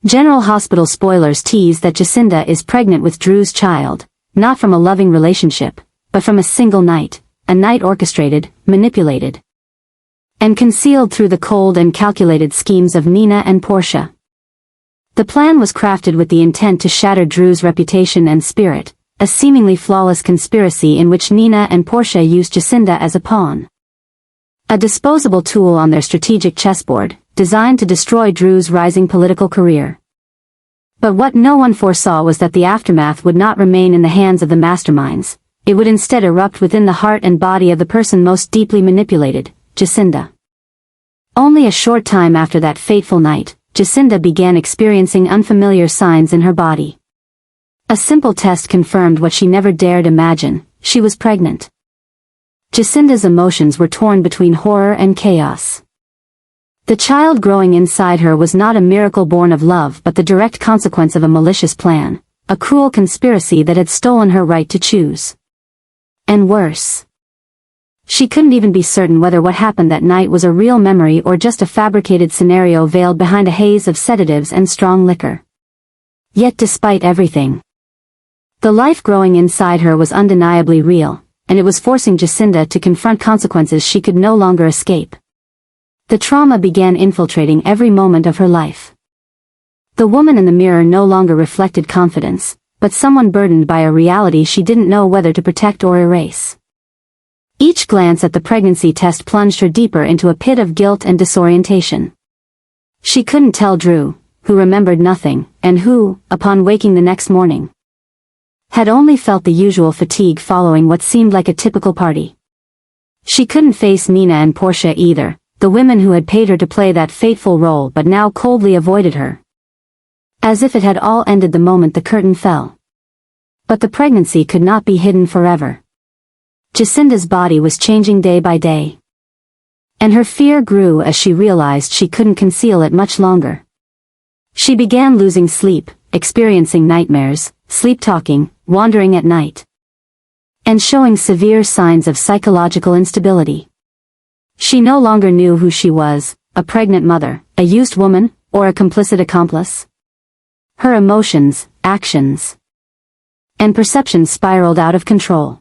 General Hospital spoilers tease that Jacinda is pregnant with Drew's child, not from a loving relationship, but from a single night, a night orchestrated, manipulated, and concealed through the cold and calculated schemes of Nina and Portia. The plan was crafted with the intent to shatter Drew's reputation and spirit, a seemingly flawless conspiracy in which Nina and Portia used Jacinda as a pawn. A disposable tool on their strategic chessboard, designed to destroy Drew's rising political career. But what no one foresaw was that the aftermath would not remain in the hands of the masterminds, it would instead erupt within the heart and body of the person most deeply manipulated, Jacinda. Only a short time after that fateful night, Jacinda began experiencing unfamiliar signs in her body. A simple test confirmed what she never dared imagine: she was pregnant. Jacinda's emotions were torn between horror and chaos. The child growing inside her was not a miracle born of love but the direct consequence of a malicious plan, a cruel conspiracy that had stolen her right to choose. And worse, she couldn't even be certain whether what happened that night was a real memory or just a fabricated scenario veiled behind a haze of sedatives and strong liquor. Yet despite everything, the life growing inside her was undeniably real, and it was forcing Jacinda to confront consequences she could no longer escape. The trauma began infiltrating every moment of her life. The woman in the mirror no longer reflected confidence, but someone burdened by a reality she didn't know whether to protect or erase. Each glance at the pregnancy test plunged her deeper into a pit of guilt and disorientation. She couldn't tell Drew, who remembered nothing, and who, upon waking the next morning, had only felt the usual fatigue following what seemed like a typical party. She couldn't face Nina and Portia either, the women who had paid her to play that fateful role but now coldly avoided her. As if it had all ended the moment the curtain fell. But the pregnancy could not be hidden forever. Jacinda's body was changing day by day. And her fear grew as she realized she couldn't conceal it much longer. She began losing sleep, experiencing nightmares, sleep-talking, wandering at night, and showing severe signs of psychological instability. She no longer knew who she was, a pregnant mother, a used woman, or a complicit accomplice. Her emotions, actions, and perceptions spiraled out of control.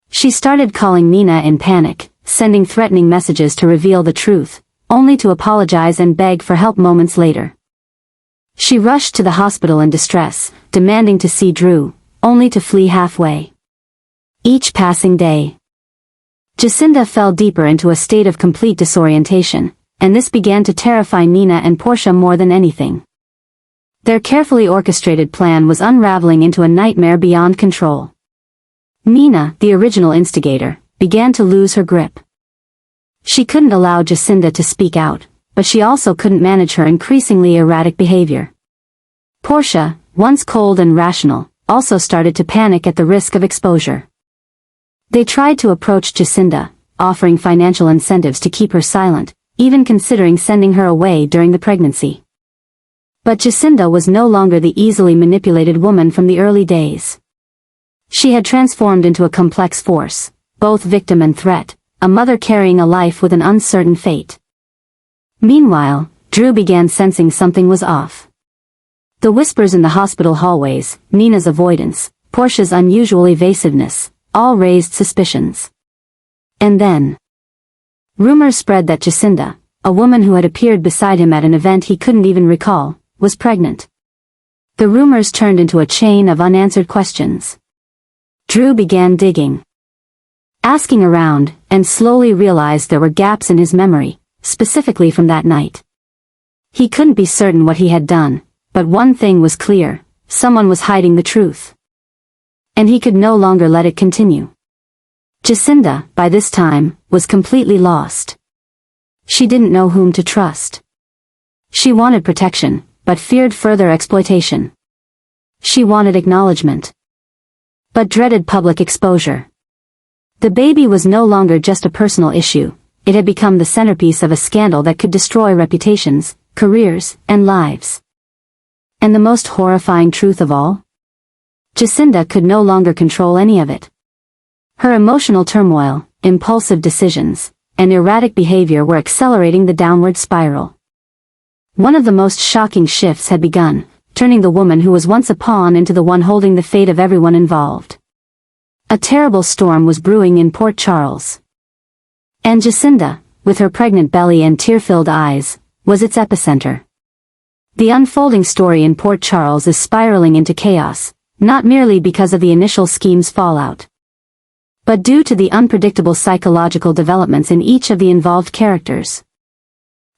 She started calling Nina in panic, sending threatening messages to reveal the truth, only to apologize and beg for help moments later. She rushed to the hospital in distress, demanding to see Drew, only to flee halfway. Each passing day, Jacinda fell deeper into a state of complete disorientation, and this began to terrify Nina and Portia more than anything. Their carefully orchestrated plan was unraveling into a nightmare beyond control. Nina, the original instigator, began to lose her grip. She couldn't allow Jacinda to speak out, but she also couldn't manage her increasingly erratic behavior. Portia, once cold and rational, also started to panic at the risk of exposure. They tried to approach Jacinda, offering financial incentives to keep her silent, even considering sending her away during the pregnancy. But Jacinda was no longer the easily manipulated woman from the early days. She had transformed into a complex force, both victim and threat, a mother carrying a life with an uncertain fate. Meanwhile, Drew began sensing something was off. The whispers in the hospital hallways, Nina's avoidance, Portia's unusual evasiveness, all raised suspicions. And then, rumors spread that Jacinda, a woman who had appeared beside him at an event he couldn't even recall, was pregnant. The rumors turned into a chain of unanswered questions. Drew began digging, asking around, and slowly realized there were gaps in his memory, specifically from that night. He couldn't be certain what he had done, but one thing was clear: someone was hiding the truth. And he could no longer let it continue. Jacinda, by this time, was completely lost. She didn't know whom to trust. She wanted protection, but feared further exploitation. She wanted acknowledgement, but dreaded public exposure. The baby was no longer just a personal issue, it had become the centerpiece of a scandal that could destroy reputations, careers, and lives. And the most horrifying truth of all? Jacinda could no longer control any of it. Her emotional turmoil, impulsive decisions, and erratic behavior were accelerating the downward spiral. One of the most shocking shifts had begun, turning the woman who was once a pawn into the one holding the fate of everyone involved. A terrible storm was brewing in Port Charles. And Jacinda, with her pregnant belly and tear-filled eyes, was its epicenter. The unfolding story in Port Charles is spiraling into chaos, not merely because of the initial scheme's fallout, but due to the unpredictable psychological developments in each of the involved characters.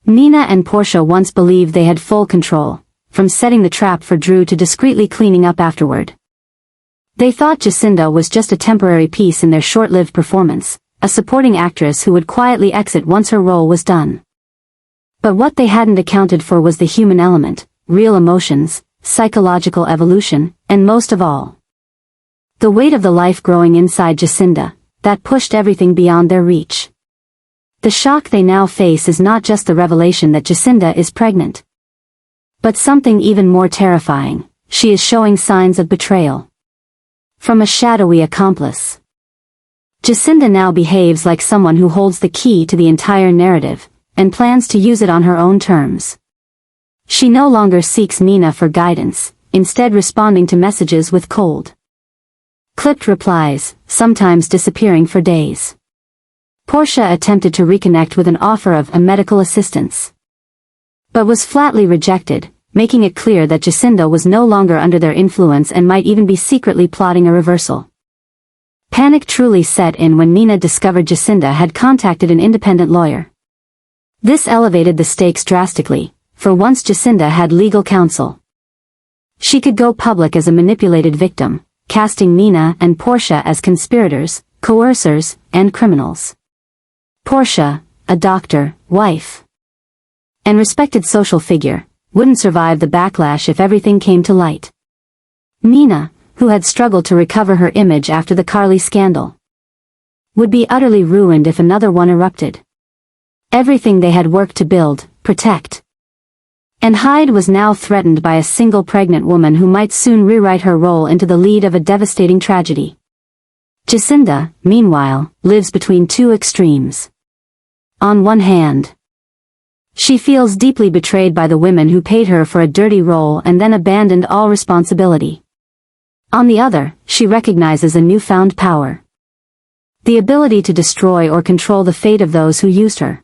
Nina and Portia once believed they had full control, from setting the trap for Drew to discreetly cleaning up afterward. They thought Jacinda was just a temporary piece in their short-lived performance, a supporting actress who would quietly exit once her role was done. But what they hadn't accounted for was the human element, real emotions, psychological evolution, and most of all, the weight of the life growing inside Jacinda, that pushed everything beyond their reach. The shock they now face is not just the revelation that Jacinda is pregnant, but something even more terrifying: she is showing signs of betrayal from a shadowy accomplice. Jacinda now behaves like someone who holds the key to the entire narrative, and plans to use it on her own terms. She no longer seeks Nina for guidance, instead responding to messages with cold, clipped replies, sometimes disappearing for days. Portia attempted to reconnect with an offer of a medical assistance, but was flatly rejected, making it clear that Jacinda was no longer under their influence and might even be secretly plotting a reversal. Panic truly set in when Nina discovered Jacinda had contacted an independent lawyer. This elevated the stakes drastically, for once Jacinda had legal counsel, she could go public as a manipulated victim, casting Nina and Portia as conspirators, coercers, and criminals. Portia, a doctor, wife, and respected social figure, wouldn't survive the backlash if everything came to light. Nina, who had struggled to recover her image after the Carly scandal, would be utterly ruined if another one erupted. Everything they had worked to build, protect, and hide was now threatened by a single pregnant woman who might soon rewrite her role into the lead of a devastating tragedy. Jacinda, meanwhile, lives between two extremes. On one hand, she feels deeply betrayed by the women who paid her for a dirty role and then abandoned all responsibility. On the other, she recognizes a newfound power: the ability to destroy or control the fate of those who used her.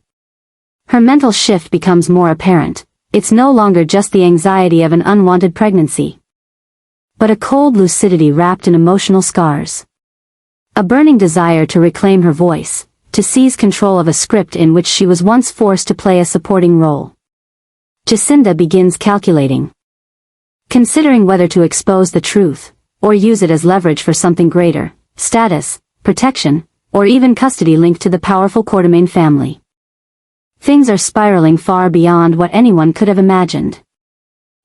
Her mental shift becomes more apparent. It's no longer just the anxiety of an unwanted pregnancy, but a cold lucidity wrapped in emotional scars. A burning desire to reclaim her voice, to seize control of a script in which she was once forced to play a supporting role. Jacinda begins calculating, considering whether to expose the truth, or use it as leverage for something greater: status, protection, or even custody linked to the powerful Quartermain family. Things are spiraling far beyond what anyone could have imagined.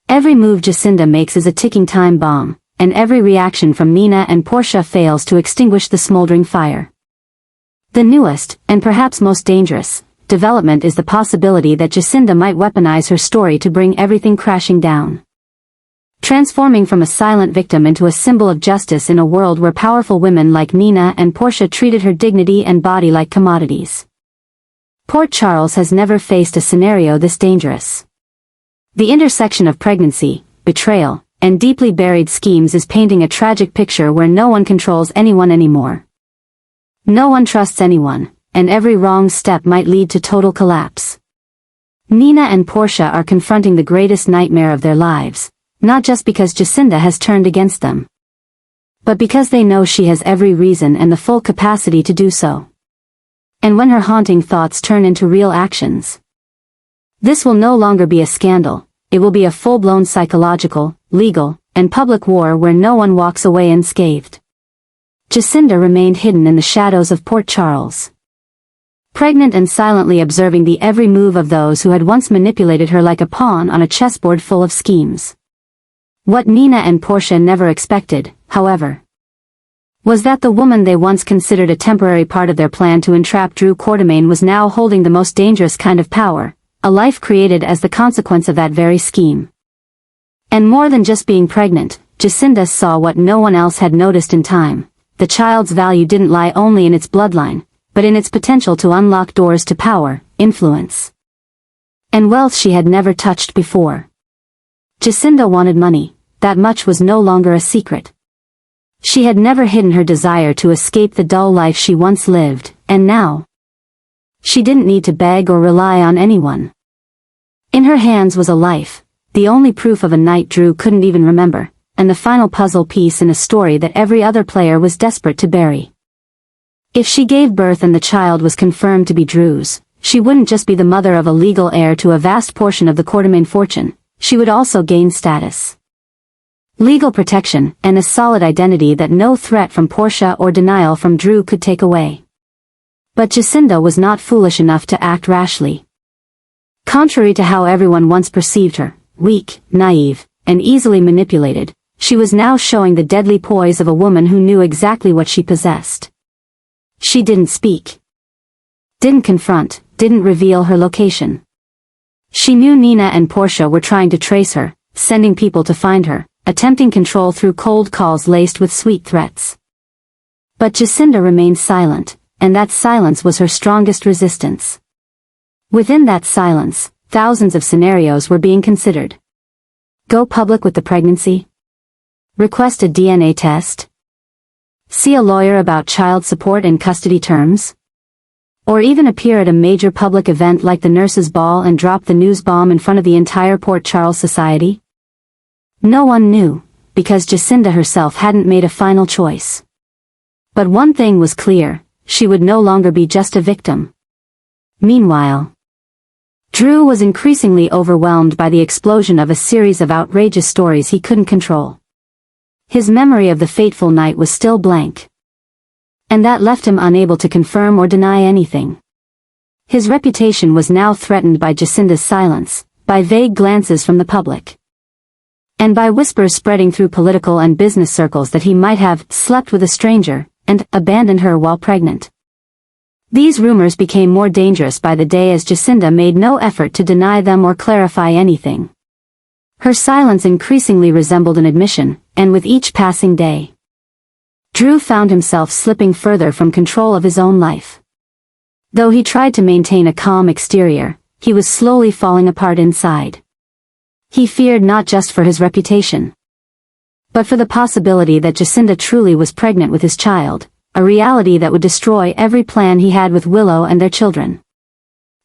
Every move Jacinda makes is a ticking time bomb, and every reaction from Nina and Portia fails to extinguish the smoldering fire. The newest, and perhaps most dangerous, development is the possibility that Jacinda might weaponize her story to bring everything crashing down, transforming from a silent victim into a symbol of justice in a world where powerful women like Nina and Portia treated her dignity and body like commodities. Port Charles has never faced a scenario this dangerous. The intersection of pregnancy, betrayal, and deeply buried schemes is painting a tragic picture where no one controls anyone anymore. No one trusts anyone, and every wrong step might lead to total collapse. Nina and Portia are confronting the greatest nightmare of their lives, not just because Jacinda has turned against them, but because they know she has every reason and the full capacity to do so. And when her haunting thoughts turn into real actions, this will no longer be a scandal, it will be a full-blown psychological, legal, and public war where no one walks away unscathed. Jacinda remained hidden in the shadows of Port Charles, pregnant and silently observing the every move of those who had once manipulated her like a pawn on a chessboard full of schemes. What Nina and Portia never expected, however, was that the woman they once considered a temporary part of their plan to entrap Drew Quartermain was now holding the most dangerous kind of power, a life created as the consequence of that very scheme. And more than just being pregnant, Jacinda saw what no one else had noticed in time: the child's value didn't lie only in its bloodline, but in its potential to unlock doors to power, influence, and wealth she had never touched before. Jacinda wanted money, that much was no longer a secret. She had never hidden her desire to escape the dull life she once lived, and now she didn't need to beg or rely on anyone. In her hands was a life, the only proof of a night Drew couldn't even remember, and the final puzzle piece in a story that every other player was desperate to bury. If she gave birth and the child was confirmed to be Drew's, she wouldn't just be the mother of a legal heir to a vast portion of the Quartermain fortune, she would also gain status, legal protection, and a solid identity that no threat from Portia or denial from Drew could take away. But Jacinda was not foolish enough to act rashly. Contrary to how everyone once perceived her, weak, naive, and easily manipulated, she was now showing the deadly poise of a woman who knew exactly what she possessed. She didn't speak, didn't confront, didn't reveal her location. She knew Nina and Portia were trying to trace her, sending people to find her, attempting control through cold calls laced with sweet threats. But Jacinda remained silent, and that silence was her strongest resistance. Within that silence, thousands of scenarios were being considered. Go public with the pregnancy? Request a DNA test? See a lawyer about child support and custody terms? Or even appear at a major public event like the nurses' ball and drop the news bomb in front of the entire Port Charles society? No one knew, because Jacinda herself hadn't made a final choice. But one thing was clear, she would no longer be just a victim. Meanwhile, Drew was increasingly overwhelmed by the explosion of a series of outrageous stories he couldn't control. His memory of the fateful night was still blank, and that left him unable to confirm or deny anything. His reputation was now threatened by Jacinda's silence, by vague glances from the public, and by whispers spreading through political and business circles that he might have slept with a stranger and abandoned her while pregnant. These rumors became more dangerous by the day as Jacinda made no effort to deny them or clarify anything. Her silence increasingly resembled an admission, and with each passing day, Drew found himself slipping further from control of his own life. Though he tried to maintain a calm exterior, he was slowly falling apart inside. He feared not just for his reputation, but for the possibility that Jacinda truly was pregnant with his child, a reality that would destroy every plan he had with Willow and their children.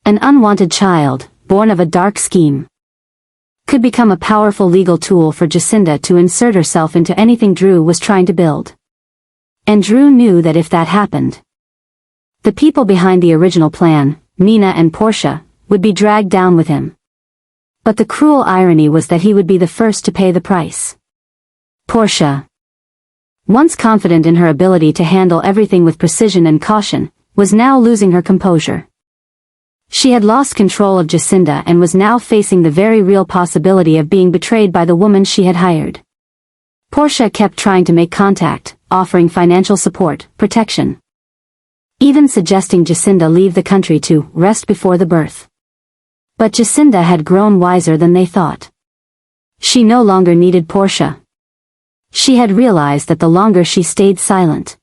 An unwanted child, born of a dark scheme, could become a powerful legal tool for Jacinda to insert herself into anything Drew was trying to build. And Drew knew that if that happened, the people behind the original plan, Nina and Portia, would be dragged down with him. But the cruel irony was that he would be the first to pay the price. Portia, once confident in her ability to handle everything with precision and caution, was now losing her composure. She had lost control of Jacinda and was now facing the very real possibility of being betrayed by the woman she had hired. Portia kept trying to make contact, offering financial support, protection, even suggesting Jacinda leave the country to rest before the birth. But Jacinda had grown wiser than they thought. She no longer needed Portia. She had realized that the longer she stayed silent,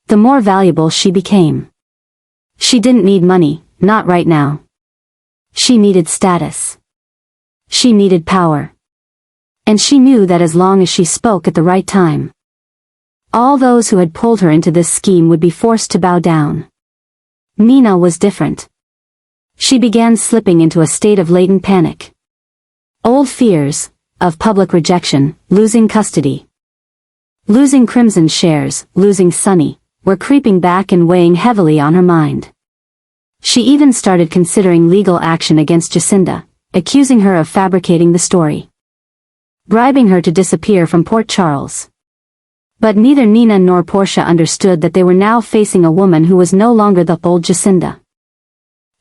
the more valuable she became. She didn't need money, not right now. She needed status. She needed power. And she knew that as long as she spoke at the right time, all those who had pulled her into this scheme would be forced to bow down. Nina was different. She began slipping into a state of latent panic. Old fears, of public rejection, losing custody, losing Crimson shares, losing Sunny, were creeping back and weighing heavily on her mind. She even started considering legal action against Jacinda, accusing her of fabricating the story, bribing her to disappear from Port Charles. But neither Nina nor Portia understood that they were now facing a woman who was no longer the old Jacinda.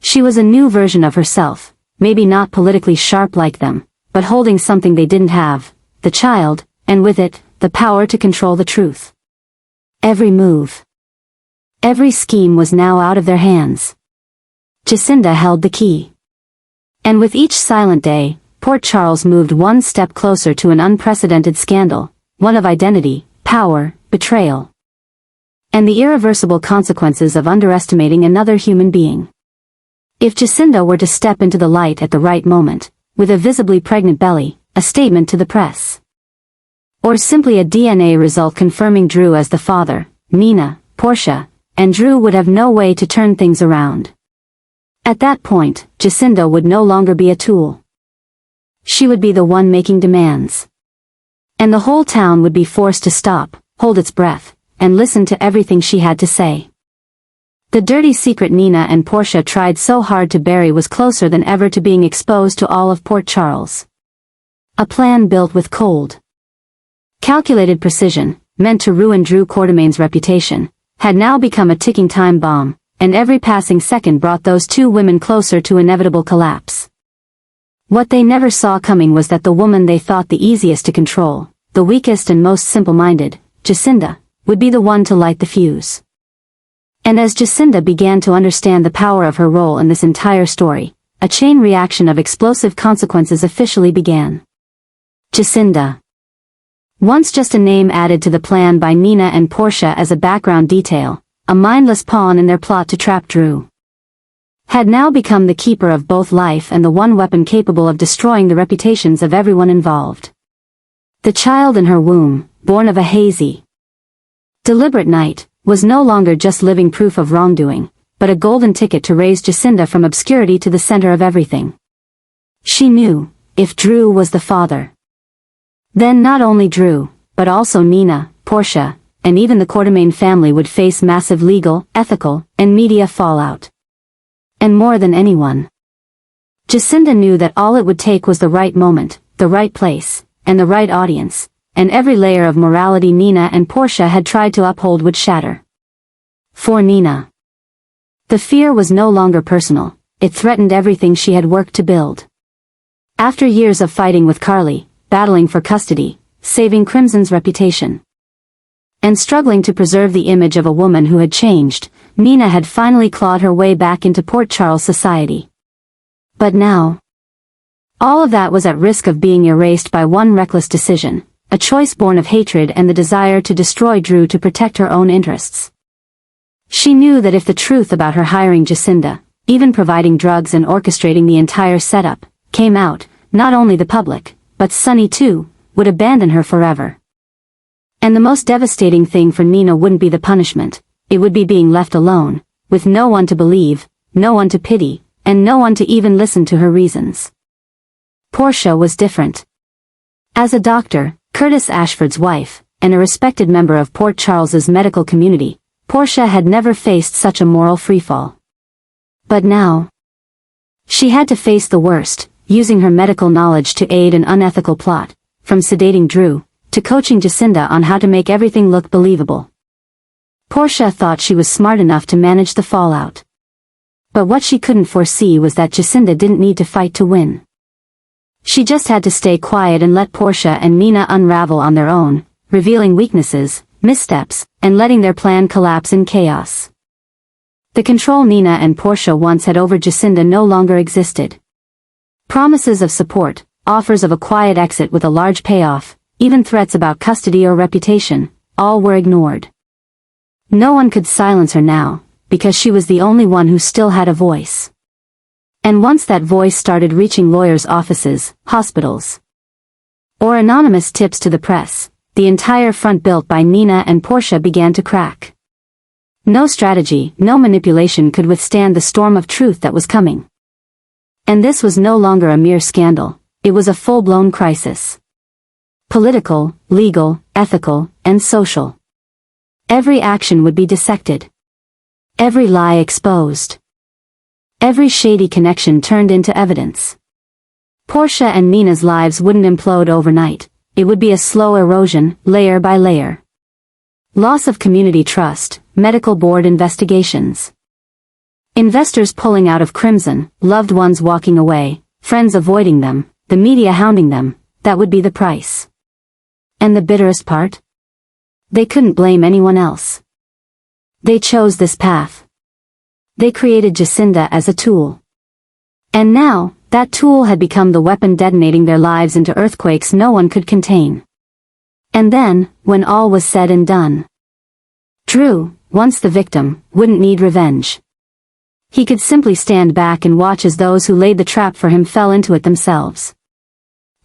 She was a new version of herself, maybe not politically sharp like them, but holding something they didn't have, the child, and with it, the power to control the truth. Every move, every scheme was now out of their hands. Jacinda held the key. And with each silent day, Port Charles moved one step closer to an unprecedented scandal, one of identity, power, betrayal, and the irreversible consequences of underestimating another human being. If Jacinda were to step into the light at the right moment, with a visibly pregnant belly, a statement to the press, or simply a DNA result confirming Drew as the father, Nina, Portia, and Drew would have no way to turn things around. At that point, Jacinda would no longer be a tool. She would be the one making demands. And the whole town would be forced to stop, hold its breath, and listen to everything she had to say. The dirty secret Nina and Portia tried so hard to bury was closer than ever to being exposed to all of Port Charles. A plan built with cold, calculated precision, meant to ruin Drew Quartermain's reputation, had now become a ticking time bomb, and every passing second brought those two women closer to inevitable collapse. What they never saw coming was that the woman they thought the easiest to control, the weakest and most simple-minded, Jacinda, would be the one to light the fuse. And as Jacinda began to understand the power of her role in this entire story, a chain reaction of explosive consequences officially began. Jacinda, once just a name added to the plan by Nina and Portia as a background detail, a mindless pawn in their plot to trap Drew, had now become the keeper of both life and the one weapon capable of destroying the reputations of everyone involved. The child in her womb, born of a hazy, deliberate night, was no longer just living proof of wrongdoing, but a golden ticket to raise Jacinda from obscurity to the center of everything. She knew, if Drew was the father, then not only Drew, but also Nina, Portia, and even the Quartermain family would face massive legal, ethical, and media fallout. And more than anyone, Jacinda knew that all it would take was the right moment, the right place, and the right audience, and every layer of morality Nina and Portia had tried to uphold would shatter. For Nina, the fear was no longer personal, it threatened everything she had worked to build. After years of fighting with Carly, battling for custody, saving Crimson's reputation, and struggling to preserve the image of a woman who had changed, Nina had finally clawed her way back into Port Charles society. But now, all of that was at risk of being erased by one reckless decision, a choice born of hatred and the desire to destroy Drew to protect her own interests. She knew that if the truth about her hiring Jacinda, even providing drugs and orchestrating the entire setup, came out, not only the public, but Sonny too, would abandon her forever. And the most devastating thing for Nina wouldn't be the punishment, it would be being left alone, with no one to believe, no one to pity, and no one to even listen to her reasons. Portia was different. As a doctor, Curtis Ashford's wife, and a respected member of Port Charles's medical community, Portia had never faced such a moral freefall. But now, she had to face the worst, using her medical knowledge to aid an unethical plot, from sedating Drew, to coaching Jacinda on how to make everything look believable. Portia thought she was smart enough to manage the fallout. But what she couldn't foresee was that Jacinda didn't need to fight to win. She just had to stay quiet and let Portia and Nina unravel on their own, revealing weaknesses, missteps, and letting their plan collapse in chaos. The control Nina and Portia once had over Jacinda no longer existed. Promises of support, offers of a quiet exit with a large payoff, even threats about custody or reputation, all were ignored. No one could silence her now, because she was the only one who still had a voice. And once that voice started reaching lawyers' offices, hospitals, or anonymous tips to the press, the entire front built by Nina and Portia began to crack. No strategy, no manipulation could withstand the storm of truth that was coming. And this was no longer a mere scandal, it was a full-blown crisis. Political, legal, ethical, and social. Every action would be dissected. Every lie exposed. Every shady connection turned into evidence. Portia and Nina's lives wouldn't implode overnight, it would be a slow erosion, layer by layer. Loss of community trust, medical board investigations. Investors pulling out of Crimson, loved ones walking away, friends avoiding them, the media hounding them, that would be the price. And the bitterest part? They couldn't blame anyone else. They chose this path. They created Jacinda as a tool. And now, that tool had become the weapon detonating their lives into earthquakes no one could contain. And then, when all was said and done, Drew, once the victim, wouldn't need revenge. He could simply stand back and watch as those who laid the trap for him fell into it themselves.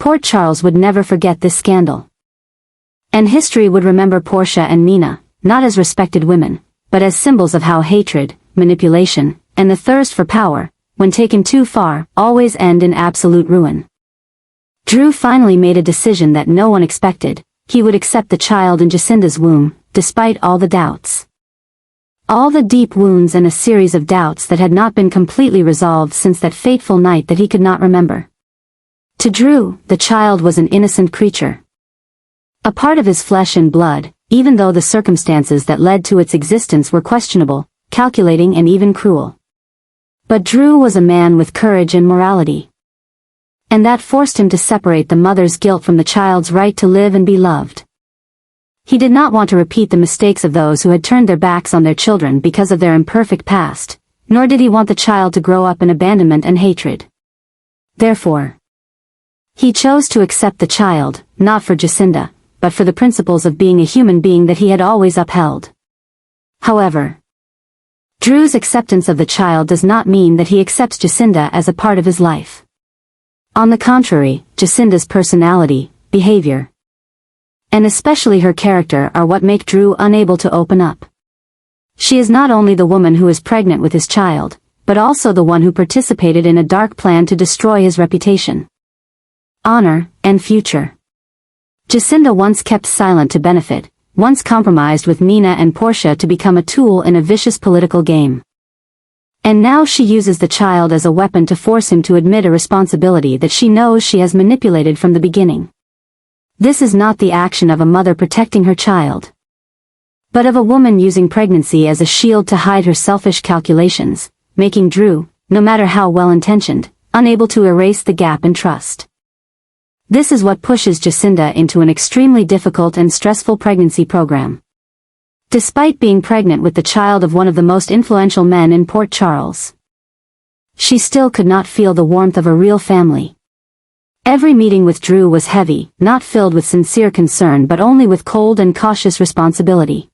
Port Charles would never forget this scandal. And history would remember Portia and Nina, not as respected women, but as symbols of how hatred, manipulation, and the thirst for power, when taken too far, always end in absolute ruin. Drew finally made a decision that no one expected. He would accept the child in Jacinda's womb, despite all the doubts. All the deep wounds and a series of doubts that had not been completely resolved since that fateful night that he could not remember. To Drew, the child was an innocent creature. A part of his flesh and blood, even though the circumstances that led to its existence were questionable, calculating and even cruel. But Drew was a man with courage and morality. And that forced him to separate the mother's guilt from the child's right to live and be loved. He did not want to repeat the mistakes of those who had turned their backs on their children because of their imperfect past, nor did he want the child to grow up in abandonment and hatred. Therefore, he chose to accept the child, not for Jacinda, but for the principles of being a human being that he had always upheld. However, Drew's acceptance of the child does not mean that he accepts Jacinda as a part of his life. On the contrary, Jacinda's personality, behavior, and especially her character are what make Drew unable to open up. She is not only the woman who is pregnant with his child, but also the one who participated in a dark plan to destroy his reputation, honor, and future. Jacinda once kept silent to benefit, once compromised with Nina and Portia to become a tool in a vicious political game. And now she uses the child as a weapon to force him to admit a responsibility that she knows she has manipulated from the beginning. This is not the action of a mother protecting her child, but of a woman using pregnancy as a shield to hide her selfish calculations, making Drew, no matter how well-intentioned, unable to erase the gap in trust. This is what pushes Jacinda into an extremely difficult and stressful pregnancy program. Despite being pregnant with the child of one of the most influential men in Port Charles, she still could not feel the warmth of a real family. Every meeting with Drew was heavy, not filled with sincere concern but only with cold and cautious responsibility.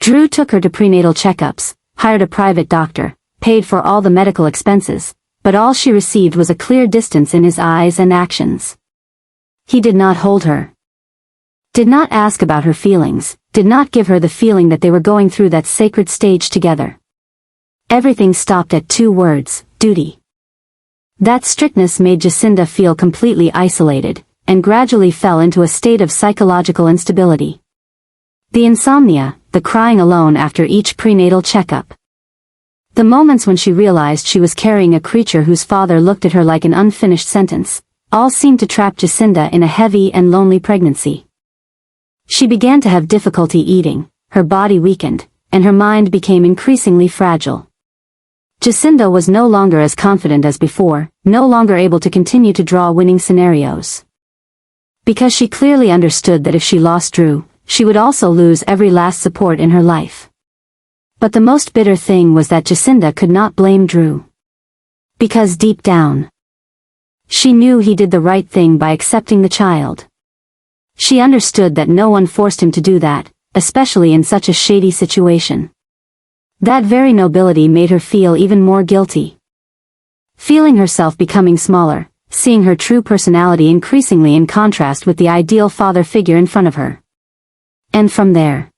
Drew took her to prenatal checkups, hired a private doctor, paid for all the medical expenses, but all she received was a clear distance in his eyes and actions. He did not hold her, did not ask about her feelings, did not give her the feeling that they were going through that sacred stage together. Everything stopped at two words: duty. That strictness made Jacinda feel completely isolated, and gradually fell into a state of psychological instability. The insomnia, the crying alone after each prenatal checkup. The moments when she realized she was carrying a creature whose father looked at her like an unfinished sentence, all seemed to trap Jacinda in a heavy and lonely pregnancy. She began to have difficulty eating, her body weakened, and her mind became increasingly fragile. Jacinda was no longer as confident as before, no longer able to continue to draw winning scenarios. Because she clearly understood that if she lost Drew, she would also lose every last support in her life. But the most bitter thing was that Jacinda could not blame Drew. Because deep down, she knew he did the right thing by accepting the child. She understood that no one forced him to do that, especially in such a shady situation. That very nobility made her feel even more guilty. Feeling herself becoming smaller, seeing her true personality increasingly in contrast with the ideal father figure in front of her. And from there,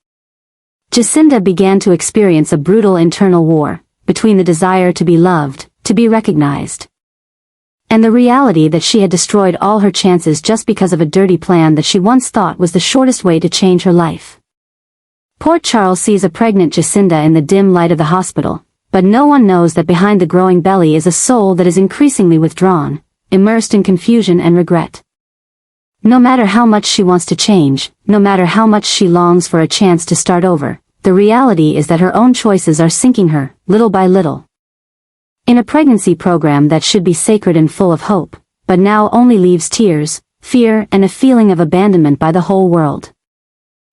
Jacinda began to experience a brutal internal war, between the desire to be loved, to be recognized, and the reality that she had destroyed all her chances just because of a dirty plan that she once thought was the shortest way to change her life. Port Charles sees a pregnant Jacinda in the dim light of the hospital, but no one knows that behind the growing belly is a soul that is increasingly withdrawn, immersed in confusion and regret. No matter how much she wants to change, no matter how much she longs for a chance to start over, the reality is that her own choices are sinking her, little by little. In a pregnancy program that should be sacred and full of hope, but now only leaves tears, fear, and a feeling of abandonment by the whole world.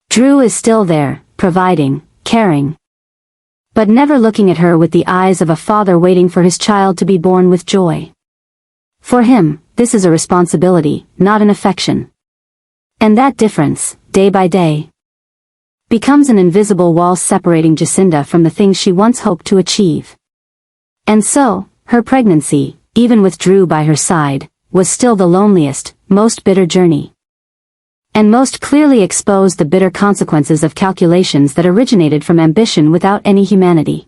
Drew is still there, providing, caring, but never looking at her with the eyes of a father waiting for his child to be born with joy. For him, this is a responsibility, not an affection. And that difference, day by day, becomes an invisible wall separating Jacinda from the things she once hoped to achieve. And so, her pregnancy, even with Drew by her side, was still the loneliest, most bitter journey. And most clearly exposed the bitter consequences of calculations that originated from ambition without any humanity.